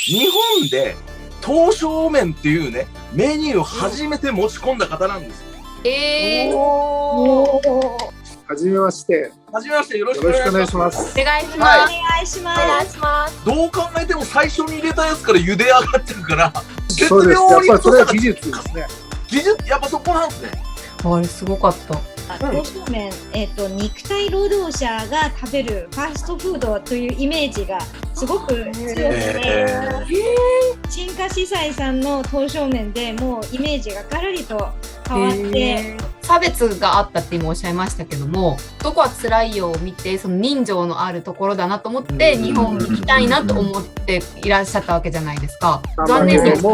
日本で刀削麺っていうね、メニューを初めて持ち込んだ方なんです。おー。はじめまして。はじめまして、よろしくよろお願いしましくお願いしす。ます。お願いします。お願いします。お願いします。どう考えても最初に入れたやつから茹で上がってるから、そうです。やっぱりそれは技術ですね。技術、やっぱそこなんですね。あれすごかった。刀削麺、肉体労働者が食べるファーストフードというイメージがすごく強くて、新華司祭さんの刀削麺でもうイメージがガラリと変わって、差別があったって今おっしゃいましたけども、男は辛いよを見て、その人情のあるところだなと思って日本に行きたいなと思っていらっしゃったわけじゃないですか。残念です。で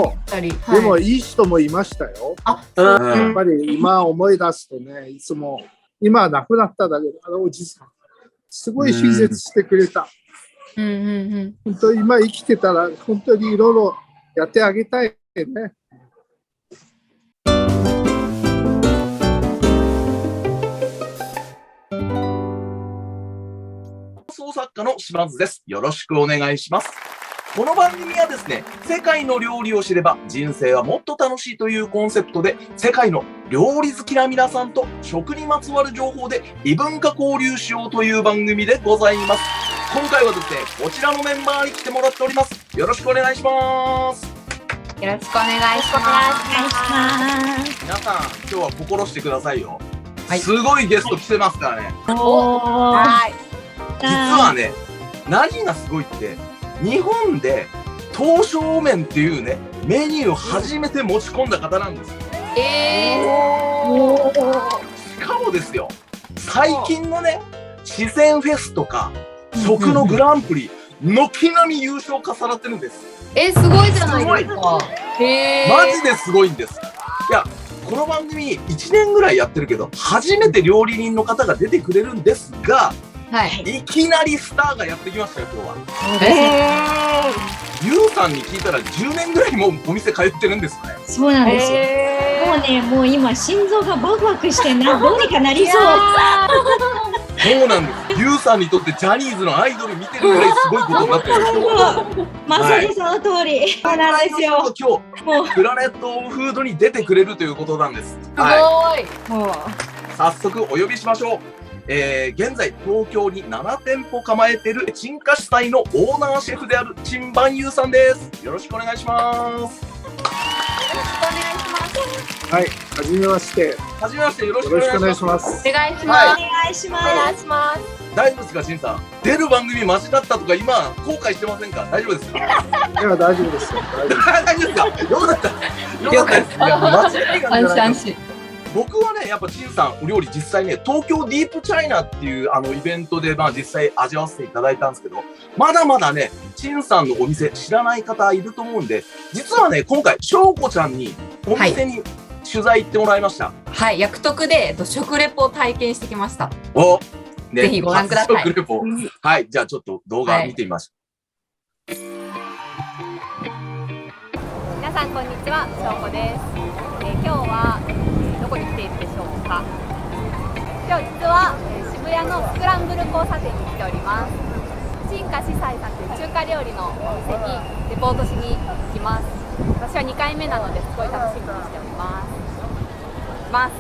もいい人もいましたよ。やっぱり今思い出すとね、いつも今は亡くなっただけど、あのおじさんすごい親切してくれた。本当今生きてたら本当にいろいろやってあげたいね。放送作家の島津です。よろしくお願いします。この番組はですね、世界の料理を知れば人生はもっと楽しいというコンセプトで、世界の料理好きな皆さんと食にまつわる情報で異文化交流しようという番組でございます。今回はですね、こちらのメンバーに来てもらっております。よろしくお願いします。よろしくお願いします。皆さん、今日は心してくださいよ。はい、すごいゲスト来てますからね。はい。実はね、何がすごいって、日本で刀削麺っていうね、メニューを初めて持ち込んだ方なんです。しかもですよ、最近のね、四川フェスとか食のグランプリ軒並み優勝重なってるんです。すごいじゃないですか。マジですごいんです。いや、この番組1年ぐらいやってるけど、初めて料理人の方が出てくれるんですが、いきなりスターがやってきましたよ、今日は。ゆうさんに聞いたら10年ぐらいもうお店通ってるんですね。そうなんですよ。もうね、もう今心臓がバクバクしてどうにかなりそう。そうなんです。ゆうさんにとってジャニーズのアイドル見てるぐらいすごいことになってるんですよ。まさにその通り。そうなんですよ。今日プラネットオブフードに出てくれるということなんです。すごい。早速お呼びしましょう。現在東京に7店舗構えている陳家司祭のオーナーシェフである陳万優さんです。よろしくお願いします。はい、はじめまして。はじめまして、よろしくお願いします。お願いします。お願いします。お願いします。大丈夫ですか、陳さん。出る番組間違ったとか今後悔してませんか。大丈夫ですか。いや、大丈夫ですよ。大丈夫ですか。よかった。よかったです。いや、間違いがない。安心。僕はね、やっぱ陳さんお料理実際ね、東京ディープチャイナっていうイベントで実際味わわせていただいたんですけど、まだまだね、陳さんのお店知らない方いると思うんで、実はね、今回翔子ちゃんにお店に取材行ってもらいました。はい、薬徳で食レポを体験してきました。ね、ぜひご覧ください。食レポ。はい、じゃあちょっと動画見てみましょう。皆さんこんにちは、翔子です。今日はどこに来ているでしょうか。今日実は渋谷のスクランブル交差点に来ております。陳家司祭さんという中華料理のお店にレポートしに行きます。私は2回目なのですごい楽しみにしております。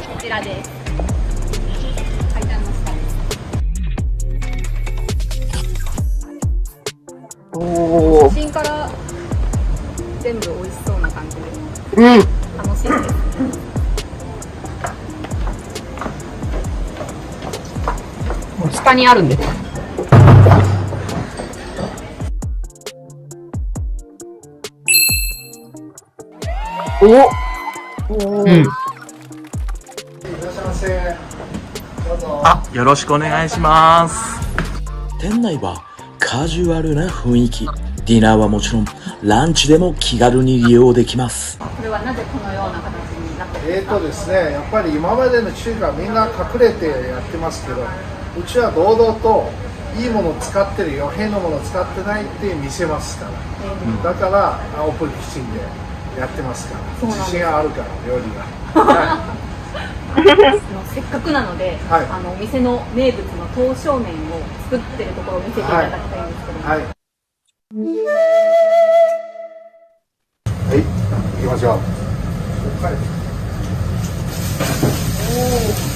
こちらです。階段の下です。写真から全部美味しそうな感じで、楽しいです。下にあるんです。いらっしゃいませ。どうぞ。よろしくお願いします。店内はカジュアルな雰囲気。ディナーはもちろんランチでも気軽に利用できます。これはなぜこのような形になっているんですか。ですね、やっぱり今までの中華みんな隠れてやってますけど、うちは堂々といいものを使ってるよ、変なものを使ってないって見せますから、だからオープンキッチンでやってますから、自信あるから料理が。せっかくなので、はいお店の名物の刀削麺を作ってるところを見せていただきたいんですけども、はい。はい、行きましょう。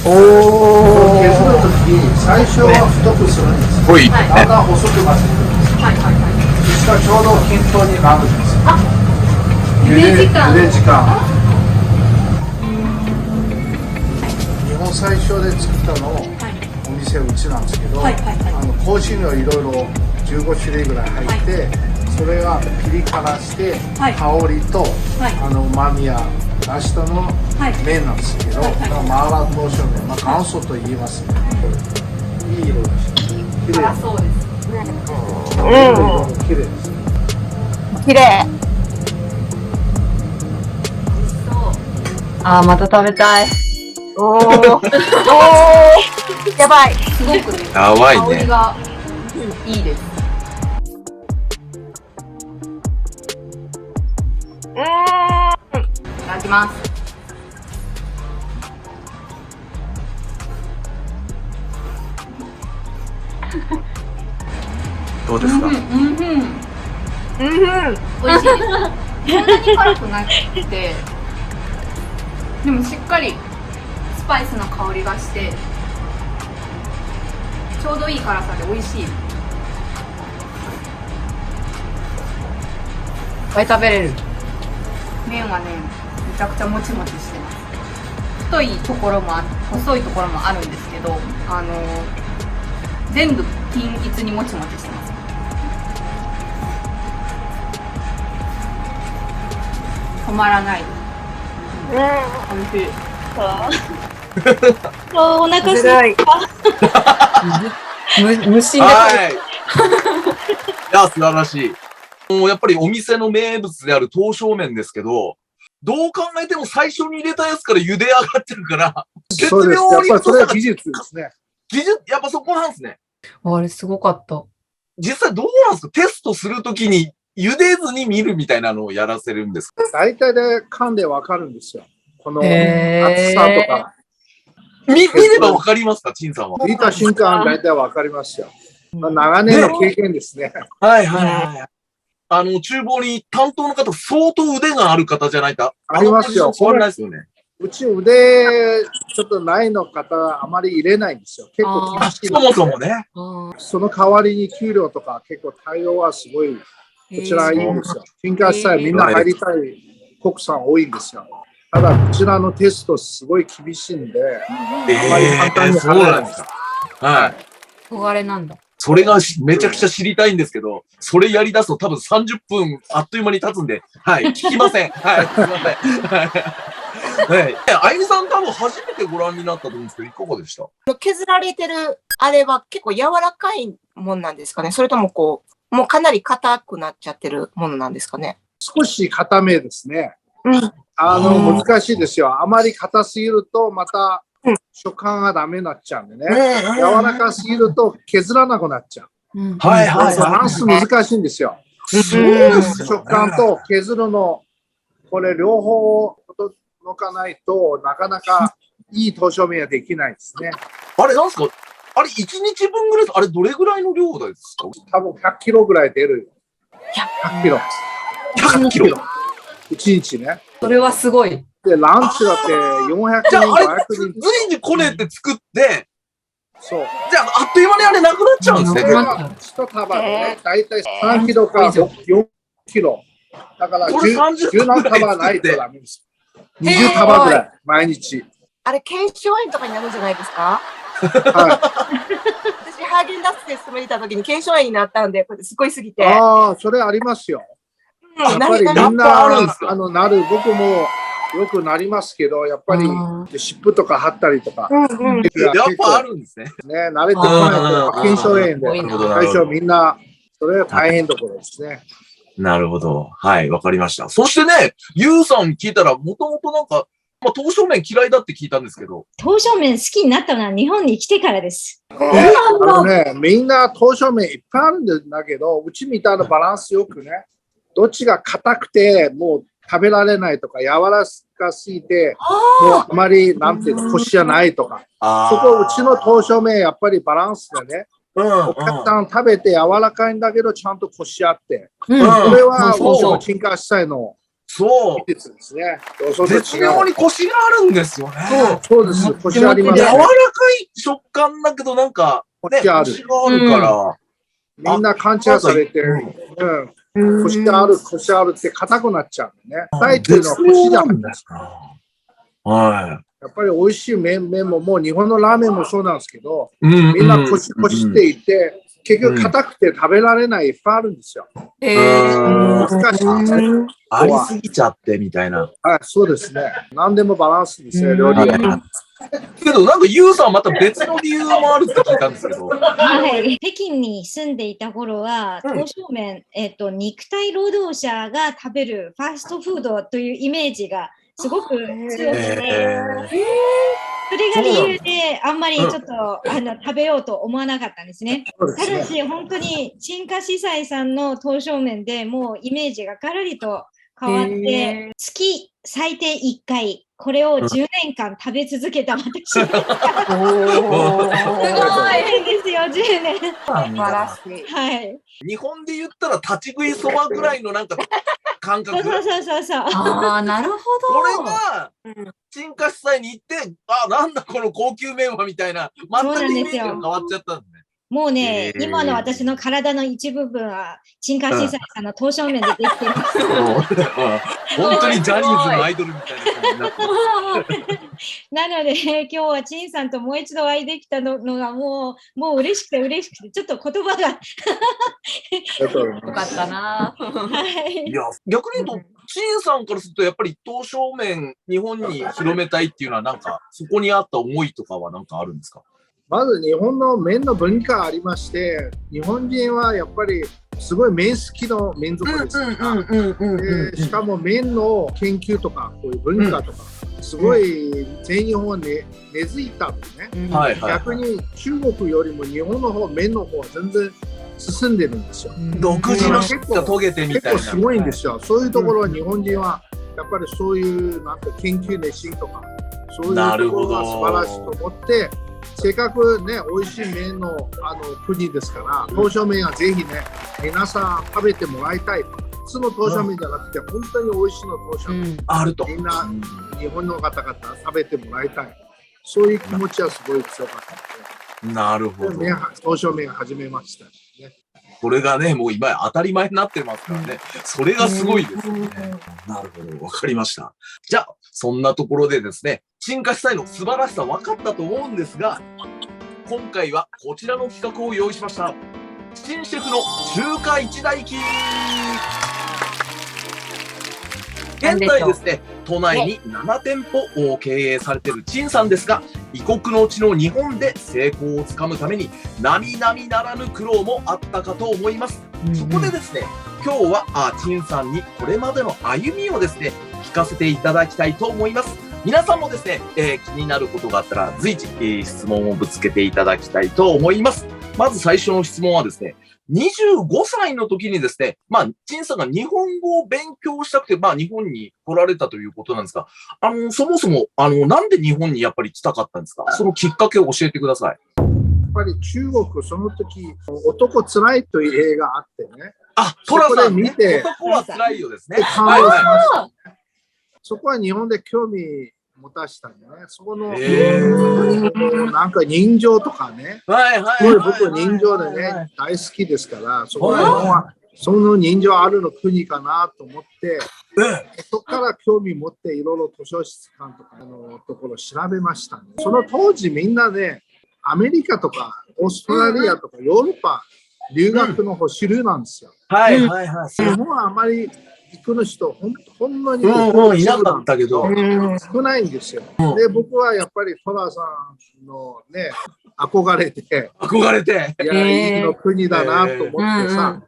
おお。削るときに最初は太くするんです。ほい。だんだん細く混ぜる。はいはいはい。そしたらちょうど均等になるんです。茹で時間。茹で時間。日本最初で作ったのお店うちなんですけど、はいはいはい香辛料いろいろ15種類ぐらい入って、それがピリ辛してはい香りと、はい旨味や出したの麺なんですけど、はいはいだからマーラー刀削麺、元祖と言いますね。いい色です。綺麗。辛そうです。綺麗です。綺麗。そう。あー、また食べたい。おー。おー。やばい。すごくね、やばいね。香りがいいです。いただきます。どうですか？美味しいです。そんなに辛くなくて、でもしっかりスパイスの香りがして、ちょうどいい辛さで美味しい。いっぱい食べれる。麺はね、めちゃくちゃもちもちしてます。太いところも細いところもあるんですけど、全部均一にもちもちしてます。止まらない。美味しい。お腹すい無心ではい。いや、素晴らしい。もうやっぱりお店の名物である刀削麺ですけど、どう考えても最初に入れたやつから茹で上がってるから、絶そうです。や妙っぱりそれはに太さが技術ですね。技術、やっぱそこなんですね。あれすごかった。実際どうなんですか？テストするときに茹でずに見るみたいなのをやらせるんですか？大体で噛んでわかるんですよ。この厚へーさとか。見ればわかりますか？陳さんは。見た瞬間大体わかりますよ。長年の経験ですね。はいはいはい。厨房に担当の方、相当腕がある方じゃないと、ありますよ変わらないですよね。うち腕ちょっとないの方あまり入れないんですよ。結構厳しいそのでもそもね。その代わりに給料とか結構対応はすごいこちらいいんですよ。金華さえみんな入りたい国産多いんですよ。ただこちらのテストすごい厳しいんで、あまり簡単にそう入れなんいなですか。はい。憧れなんだ。それがめちゃくちゃ知りたいんですけど、それやり出すと多分30分あっという間に経つんで、はい、聞きません。はい、すいません。はい。あゆみさん多分初めてご覧になったと思うんですけど、いかがでした？削られてるあれは結構柔らかいもんなんですかね？それとももうかなり硬くなっちゃってるものなんですかね？少し硬めですね。うん。難しいですよ。あまり硬すぎるとまた食感がダメになっちゃうんでね。柔らかすぎると削らなくなっちゃう。はいはいバランス難しいんですよ。そうですよ食感と削るの、これ両方のかないとなかなかいい刀削麺はできないですね。あれなんですか？あれ1日分ぐらいです？あれどれぐらいの量ですか？多分100キロぐらい出るよ。100キロ。 100キロ。 1日ね。それはすごい。で、ランチだって400人、じゃあ、あれ、 500人。随時こねて作って、そう。じゃあ、あっという間にあれなくなっちゃうんですね。なくなっちゃう一束でね、大体3キロか4キロ。だからこれ30 10何束ないとダメです。20束ぐらい、毎日。あれ、腱鞘炎とかになるんじゃないですか？は私、ハーゲンダッツで勤めてた時に腱鞘炎になったんで、これすごいすぎい。て。ああ、それありますよ。やっぱりみんやっぱあるんなですか？なる、僕もよくなりますけど、やっぱり湿布とか貼ったりとか、うん。やっぱあるんですね。ね、慣れてこないと、腱鞘炎で、多いな最初みんな、それは大変なところですね。なるほど。はい、わかりました。そしてね、ゆうさん聞いたら、もともとなんか、刀削麺嫌いだって聞いたんですけど。刀削麺好きになったのは日本に来てからです。みんな刀削麺いっぱいあるんだけど、うちみたいなバランスよくね、どっちが硬くてもう食べられないとか、柔ら近すぎて、もうあまり、なんていうの、コシじゃないとか。そこ、うちの刀削麺、やっぱりバランスでね、お客さん食べて柔らかいんだけど、ちゃんとコシあって。これは、そう陳家司祭のそう。技術ですね。絶妙にコシがあるんですよね。そうです。コシあります。柔らかい食感だけど、なんか、ね、コシがあるから。みんな勘違いされてる。コシがある、コシあるって硬くなっちゃうんね。大っていうのはコシじゃないですか。はい。やっぱり美味しい麺も、もう日本のラーメンもそうなんですけど、みんなコシコシって言って、結局硬くて食べられないいっぱいあるんですよ。難しいですね。ありすぎちゃってみたいな。はい、そうですね。何でもバランスですね、料理は。けど、なんかユウさんまた別の理由もあるって聞いたんですけど。はい。北京に住んでいた頃は、刀削麺、肉体労働者が食べるファーストフードというイメージがすごく強くて、それが理由であんまりちょっと、食べようと思わなかったんですね。ただし、本当に陳家司祭さんの刀削麺でもうイメージがガラリと変わって、月最低1回、これを10年間食べ続けた私。すごいですよ、10年。素晴らしい。はい。日本で言ったら立ち食いそばぐらいのなんか感覚。そう。ああ、なるほど。これが、陳家司祭に行って、なんだこの高級麺はみたいな、全くイメージが変わっちゃったんですね。もうね、今の私の体の一部分は、陳家司祭さんの刀削麺でできています。本当にジャニーズのアイドルみたいな感じになってなので、今日は陳さんともう一度お会いできたのがもう嬉しくて、ちょっと言葉が。よかったな。いや、逆に言うと、陳さんからすると、やっぱり刀削麺、日本に広めたいっていうのは、なんか、そこにあった思いとかはなんかあるんですか？まず日本の麺の文化ありまして、日本人はやっぱりすごい麺好きの民族ですから、しかも麺の研究とかこういう文化とか、すごい全日本に根付いたんですね。逆に中国よりも日本の方、麺の方は全然進んでるんですよ。独自の結構遂げてみたいな。結構すごいんですよ。そういうところは日本人はやっぱりそういうなんか研究熱心とか、そういうところが素晴らしいと思って、せっかくね、美味しい麺の国ですから、刀削麺はぜひね、皆さん食べてもらいたい。普通の刀削麺じゃなくて、本当に美味しいの刀削麺、あると。みんな、日本の方々食べてもらいたい。そういう気持ちはすごい強かったので。なるほど。刀削麺始めましたね。これがね、もう今当たり前になってますからね。それがすごいですよね。なるほど。わかりました。じゃあ、そんなところでですね、陳家司祭の素晴らしさ分かったと思うんですが、今回はこちらの企画を用意しました。陳シェフの中華一大記。現在ですね、都内に7店舗を経営されている陳さんですが、異国の地の日本で成功をつかむために並々ならぬ苦労もあったかと思います。そこでですね、今日は陳さんにこれまでの歩みをですね、聞かせていただきたいと思います。皆さんもですね、気になることがあったら随時、質問をぶつけていただきたいと思います。まず最初の質問はですね、25歳の時にですね、陳さんが日本語を勉強したくて、日本に来られたということなんですが、そもそも、なんで日本にやっぱり来たかったんですか？そのきっかけを教えてください。やっぱり中国、その時、男つらいという映画あってね。トラさん、見て、男はつらいよですね。そこは日本で興味持たしたんだね。そこの、なんか人情とかね。僕人情でね、大好きですから、そこはその人情あるの国かなと思って、そこから興味持っていろいろ図書室館とかのところを調べましたね。その当時みんなね、アメリカとかオーストラリアとかヨーロッパ留学の方主流なんですよ。日本はあまり行くの人、ほんのにいなかったけど、少ないんですよ。で、僕はやっぱりトラさんのね、憧れて、いや、いいの国だなと思ってさ、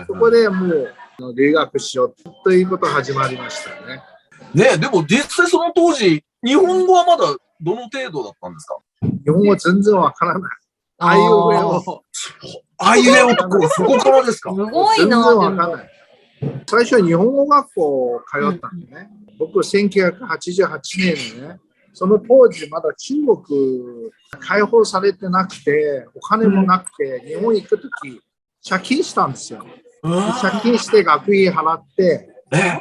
そこでもう留学しようということが始まりましたね。ね、でも実際その当時、日本語はまだどの程度だったんですか？日本語全然わからない。あいうえおとか、そこからですか？すごいな。全然わからない。最初は日本語学校通ったんでね。僕1988年にね、その当時まだ中国解放されてなくて、お金もなくて、日本行くとき借金したんですよ。借金して学費払って、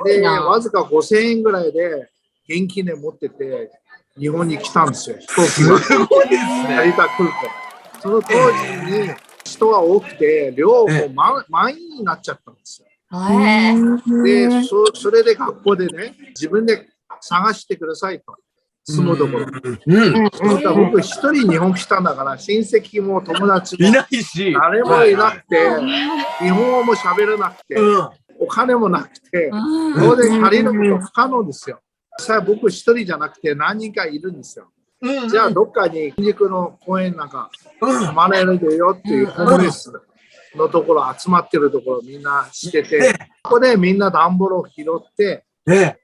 で、わずか5000円ぐらいで現金で持ってて、日本に来たんですよ。飛行機が。すごいですね。成田空港。その当時に人が多くて、量も満員になっちゃったんですよ。で、それで学校でね、自分で探してくださいと。住むところ。僕一人日本来たんだから、親戚も友達もいないし、誰もいなくて、日本語も喋れなくて、お金もなくて、当然借りること不可能ですよ。さあ僕一人じゃなくて何人かいるんですよ。じゃあどっかに新宿の公園なんか泊まれるでよっていうホームレスのところ集まってるところみんなしてて、ここでみんな段ボールを拾って、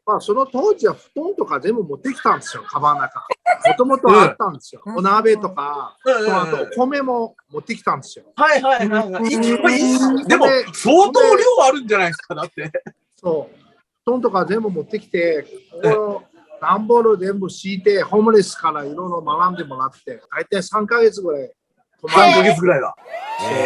まあその当時は布団とか全部持ってきたんですよ、カバンの中。もともとあったんですよ。お鍋とか、あとお米も持ってきたんですよ。はいはいはいはい。でも相当量あるんじゃないですか、だって。そう。布団とか全部持ってきて、この段ボール全部敷いて、ホームレスからいろいろ学んでもらって、大体3ヶ月ぐらい泊ま3ヶ月ぐらいは。そう、もう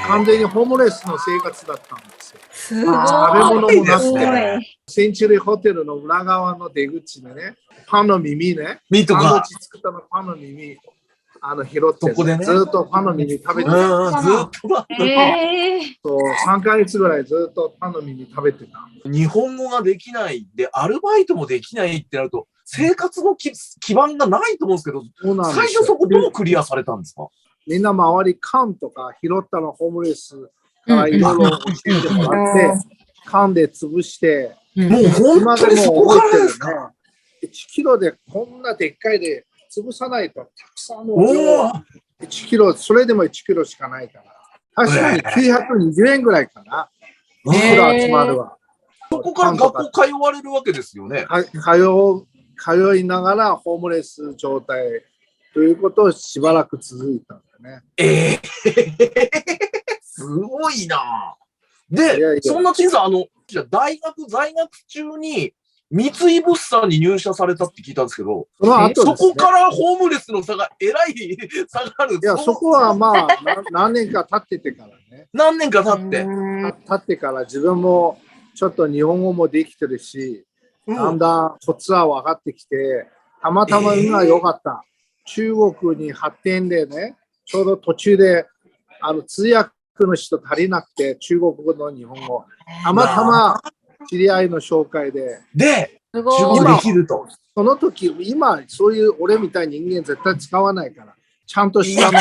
完全にホームレスの生活だったんですよ。すごい。食べ物もなくすごて、い。センチュリーホテルの裏側の出口でね、パンの耳ね、ミートが。サンドイッチ作ったのパンの耳、拾って、そこでねずっとパンの耳食べてた。ずっと。そう3ヶ月ぐらいずっとパンの耳食べてた。日本語ができないで、アルバイトもできないってなると、生活の基盤がないと思うんですけど、そうなんですよ。最初そこどうクリアされたんですか？みんな周り缶とか拾ったのホームレスからいろいろ教えてもらって、缶で潰して、もう本当にそこからですか？1キロでこんなでっかいで潰さないとたくさんのおー1キロ、それでも1キロしかないから。確かに920円ぐらいかな。1キロ集まるわ。そこから学校通われるわけですよね。通いながらホームレス状態ということをしばらく続いたんだね。すごいな。いやいやで、そんな陳さん、じゃあ在学中に三井物産に入社されたって聞いたんですけど、その後ですね、そこからホームレスの差がえらい差がある。いや、そこはまあ、何年か経っててからね。何年か経って。経ってから自分もちょっと日本語もできてるし、だんだんコツは分かってきて、たまたま運が良かった。中国に発展でね、ちょうど途中で通訳の人足りなくて、中国語の日本語。たまたま知り合いの紹介で。で、すごい。中国できると。その時、今、そういう俺みたいな人間絶対使わないから。ちゃんとした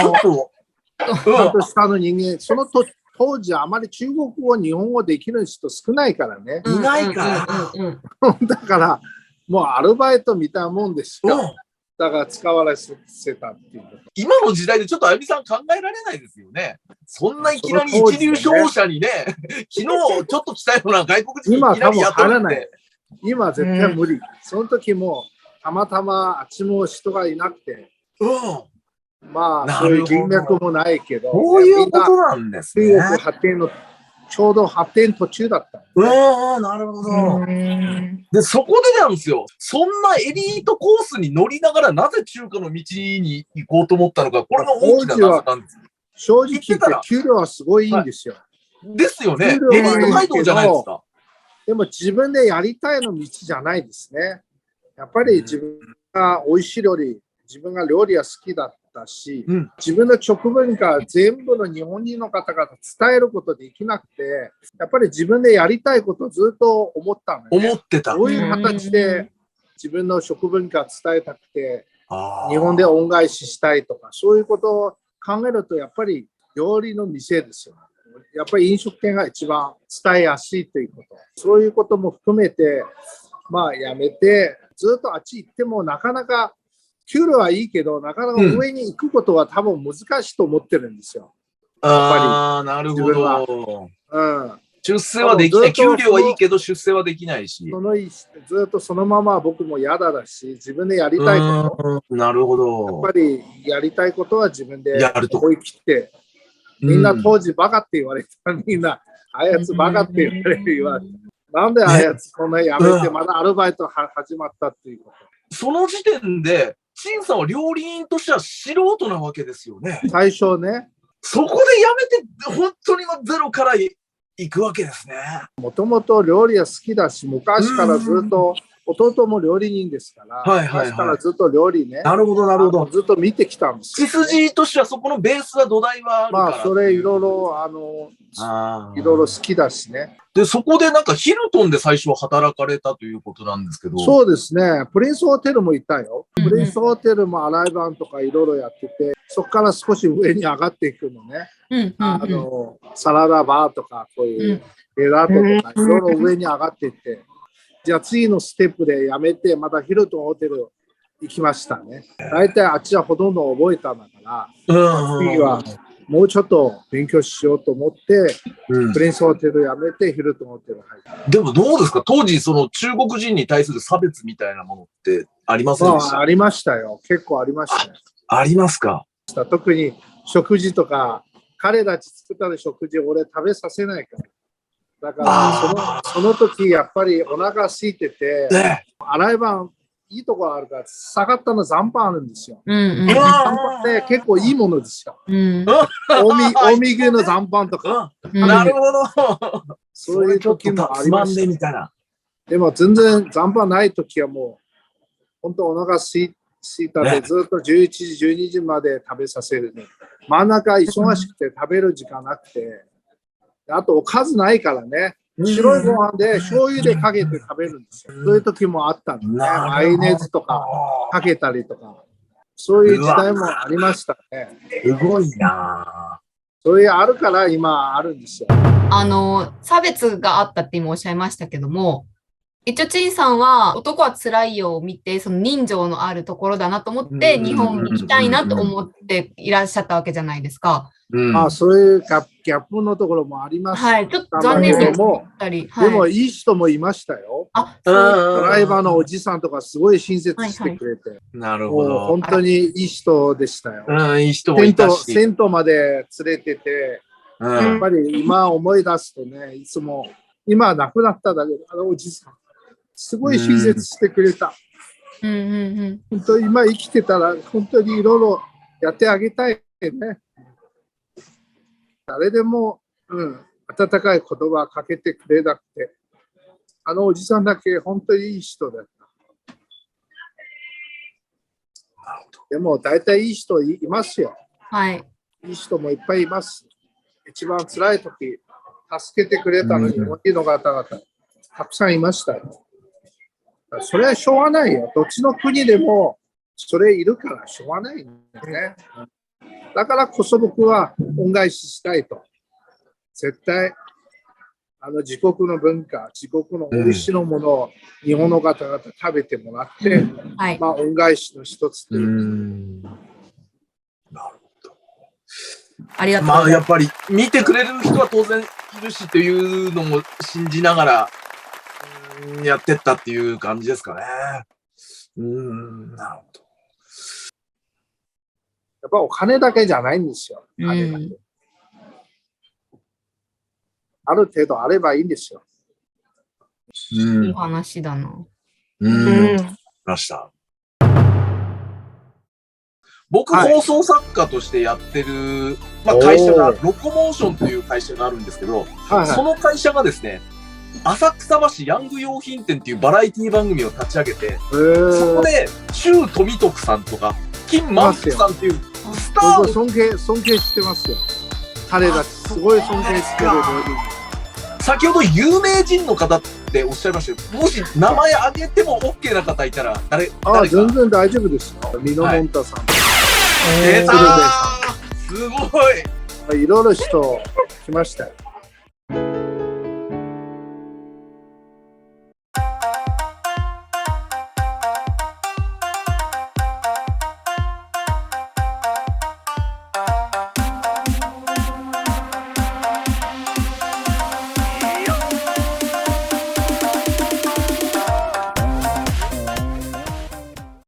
の、人間、その当時あまり中国語、日本語できる人少ないからね。いないから。だから、もうアルバイトみたいなもんですよ。だから使わせたっていう。今の時代でちょっとあゆみさん考えられないですよね。そんないきなり一流商社にね、昨日ちょっと来たような外国人今多分いきなり雇入らないって。。今絶対無理。その時もたまたまあっちも人がいなくて、まあそういう人脈もないけど、こういうことなんですね。中国発展のちょうど発展途中だった。なるほど。で、そこでなんですよ。そんなエリートコースに乗りながらなぜ中華の道に行こうと思ったのか、これが大きな謎なんです。正直言って給料はすごいいいんですよ。ですよね。エリート街道じゃないですか。でも自分でやりたいの道じゃないですね。やっぱり自分が美味しい料理、自分が料理は好きだったし、自分の食文化全部の日本人の方々伝えることできなくて、やっぱり自分でやりたいことをずっと思ったのね。思ってた。どういう形で自分の食文化を伝えたくて、日本で恩返ししたいとか、そういうことを考えると、やっぱり料理の店ですよ。やっぱり飲食店が一番伝えやすいということ。そういうことも含めて、まあやめて、ずっとあっち行ってもなかなか、給料はいいけど、なかなか上に行くことは多分難しいと思ってるんですよ。ああ、なるほど。出世はできない。給料はいいけど出世はできないし。ずっとそのまま僕も嫌だし、自分でやりたいこと。なるほど。やっぱりやりたいことは自分でやると思い切って、みんな当時バカって言われた。みんな、あやつバカって言われて。なんであやつこんなやめて、まだアルバイト始まったっていうこと。その時点で、陳さんは料理人としては素人なわけですよね。最初ね。そこでやめて、本当にゼロから行くわけですね。もともと料理は好きだし、昔からずっと、弟も料理人ですから、昔からずっと料理ね。なるほど、なるほど。ずっと見てきたんですよ。血筋としてはそこのベースは土台はあるから。まあ、それいろいろ、いろいろ好きだしね。で、そこでなんかヒルトンで最初は働かれたということなんですけど。そうですね。プリンスホテルも行ったよ。プリンスホテルもアライバンとかいろいろやってて、そこから少し上に上がっていくのね。サラダバーとか、こういうデザートとか、いろいろ上に上がっていって、じゃあ次のステップでやめて、またヒルトンホテル行きましたね。大体あっちはほとんど覚えたんだから、次はもうちょっと勉強しようと思って、プリンスホテルやめてヒルトンホテル入った。でもどうですか、当時その中国人に対する差別みたいなものってありませんでした？ありましたよ。結構ありましたね。ありますか？特に食事とか、彼たち作った食事を俺食べさせないから。だからその時やっぱりお腹空いてて、洗い場いいところあるから、下がったの残飯あるんですよ。残飯って結構いいものですよ。近江牛の残飯とか。なるほど。そういう時もありました。でも全然残飯ない時はもう、本当お腹空いたで、ずっと11時、12時まで食べさせるね。真ん中忙しくて食べる時間なくて、あとおかずないからね。白いご飯で醤油でかけて食べるんですよ。そういう時もあったんでね。マヨネーズとかかけたりとか。そういう時代もありましたね。すごいな。そういうあるから今あるんですよ。差別があったって今おっしゃいましたけども、一応陳さんは男はつらいよを見て、その人情のあるところだなと思って日本に行きたいなと思っていらっしゃったわけじゃないですか。そういうギャップのところもあります。はい、ちょっと残念でしたり。でもいい人もいましたよ。ドライバーのおじさんとかすごい親切してくれて。なるほど。本当にいい人でしたよ。いい人もいたし。銭湯まで連れてて、やっぱり今思い出すとね、いつも、今亡くなっただけど、おじさん。すごい親切してくれた。本当に今生きてたら本当にいろいろやってあげたいね。誰でも、温かい言葉かけてくれなくて、おじさんだけ本当にいい人だった。でも大体いい人いますよ。はい。いい人もいっぱいいます。一番辛い時、助けてくれたのに、日本人の方々、たくさんいましたよ。それはしょうがないよ。どっちの国でもそれいるからしょうがないんだよね。だからこそ僕は恩返ししたいと。絶対、自国の文化、自国の美味しいのものを日本の方々食べてもらって、恩返しの一つという。なるほど。ありがとうございます。やっぱり見てくれる人は当然いるしというのも信じながら、やってったっていう感じですかね。なるほど。やっぱお金だけじゃないんですよ。ある程度あればいいんですよ。いい話だな。ました。僕、放送作家としてやってる、会社が、ロコモーションという会社があるんですけど、その会社がですね、浅草橋ヤング用品店っていうバラエティ番組を立ち上げて、そこで、周富徳さんとか、金満福さんっていうスターを尊敬してますよ。彼らすごい尊敬してる。先ほど有名人の方っておっしゃいましたけど、もし名前挙げても OK な方いたら誰か？全然大丈夫ですよ。ミノモンタさん。出たー！すごい！いろいろ人来ましたよ。